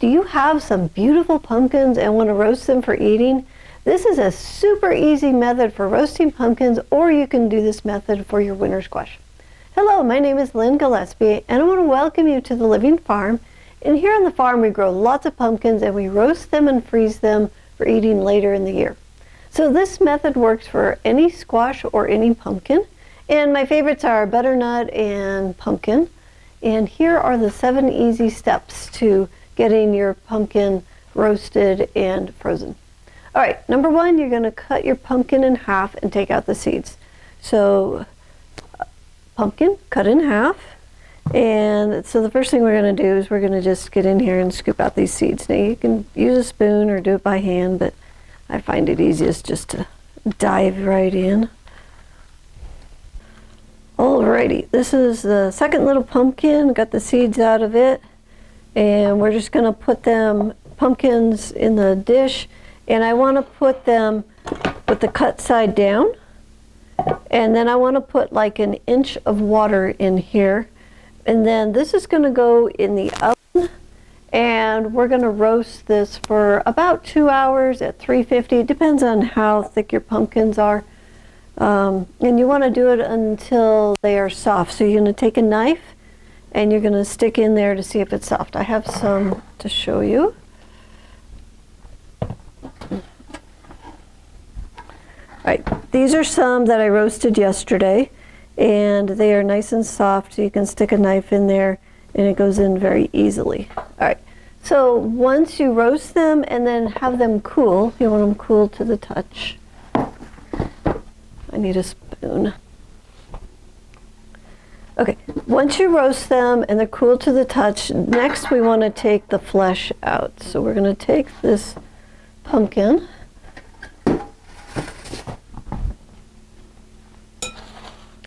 Do you have some beautiful pumpkins and want to roast them for eating? This is a super easy method for roasting pumpkins, or you can do this method for your winter squash. Hello, my name is Lynn Gillespie, and I want to welcome you to the Living Farm. And here on the farm, we grow lots of pumpkins and we roast them and freeze them for eating later in the year. So this method works for any squash or any pumpkin. And my favorites are butternut and pumpkin. And here are the 7 easy steps to getting your pumpkin roasted and frozen. All right, number 1, you're going to cut your pumpkin in half and take out the seeds. So pumpkin cut in half. And so the first thing we're going to do is we're going to just get in here and scoop out these seeds. Now you can use a spoon or do it by hand, but I find it easiest just to dive right in. Alrighty, this is the second little pumpkin, got the seeds out of it, and we're just going to put them, pumpkins, in the dish, and I want to put them with the cut side down, and then I want to put like an inch of water in here, and then this is going to go in the oven, and we're going to roast this for about 2 hours at 350. It depends on how thick your pumpkins are. And you want to do it until they are soft. So you're going to take a knife and you're going to stick in there to see if it's soft. I have some to show you. Alright, these are some that I roasted yesterday, and they are nice and soft, so you can stick a knife in there and it goes in very easily. Alright, so once you roast them and then have them cool, you want them cool to the touch. I need a spoon. Okay, once you roast them and they're cool to the touch, next we want to take the flesh out. So we're going to take this pumpkin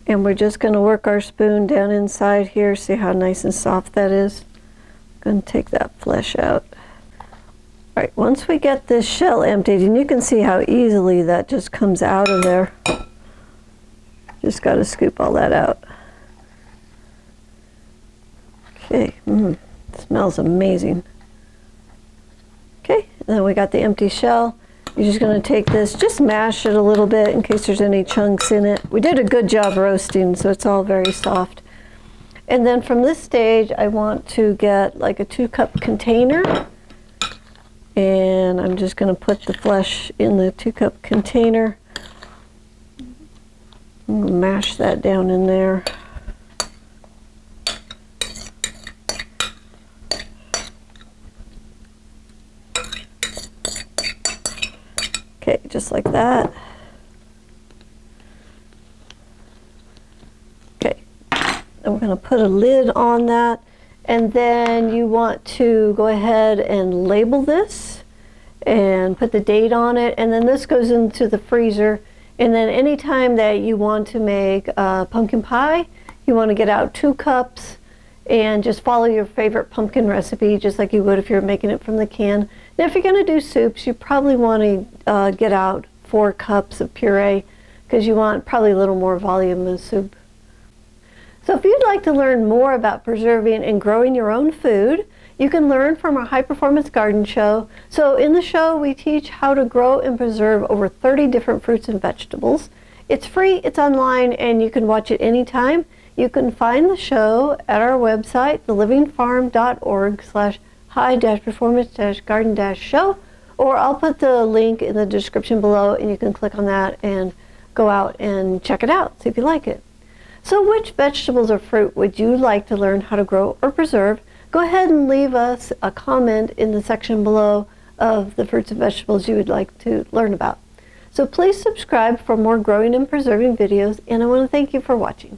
and we're just going to work our spoon down inside here. See how nice and soft that is? I'm going to take that flesh out. All right, once we get this shell emptied, and you can see how easily that just comes out of there. Just got to scoop all that out. Okay, smells amazing. Okay, and then we got the empty shell. You're just going to take this, just mash it a little bit in case there's any chunks in it. We did a good job roasting, so it's all very soft. And then from this stage, I want to get like a 2-cup container. And I'm just going to put the flesh in the 2-cup container. Mash that down in there. Okay, just like that. Okay, and we're going to put a lid on that, and then you want to go ahead and label this and put the date on it, and then this goes into the freezer. And then anytime that you want to make a pumpkin pie, you want to get out 2 cups and just follow your favorite pumpkin recipe, just like you would if you're making it from the can. Now if you're going to do soups, you probably want to get out 4 cups of puree, because you want probably a little more volume in soup. So if you'd like to learn more about preserving and growing your own food, you can learn from our High Performance Garden show. So in the show, we teach how to grow and preserve over 30 different fruits and vegetables. It's free, it's online, and you can watch it anytime. You can find the show at our website, thelivingfarm.org/high-performance-garden-show, or I'll put the link in the description below, and you can click on that and go out and check it out, see if you like it. So which vegetables or fruit would you like to learn how to grow or preserve? Go ahead and leave us a comment in the section below of the fruits and vegetables you would like to learn about. So please subscribe for more growing and preserving videos, and I want to thank you for watching.